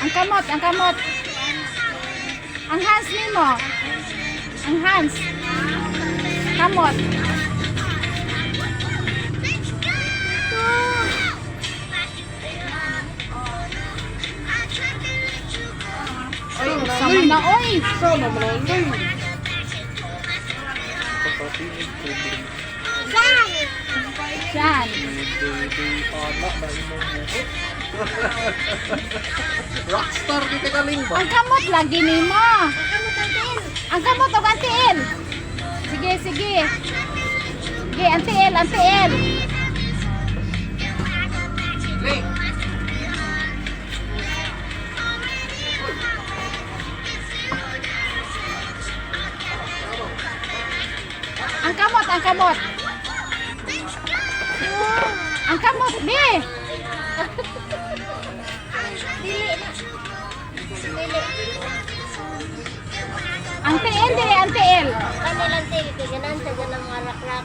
Ang kamot, ang kamot. Ang hands nimo. Ang hands. Kamot. Oy, sama na oy. Sama mo lang yun. Diyan. Anak na imong buhok. Rockstar kita kaling ba? Ang kamot lagi nimo. Ang kamot og antiil. Sige, sige. Sige, antiil, antiil. Lay. Ang kamot, ang kamot. Ang kamot, be. Ang tiil, dire, ang tiil. Kanilang tigil, ganun sa ganang marakrak.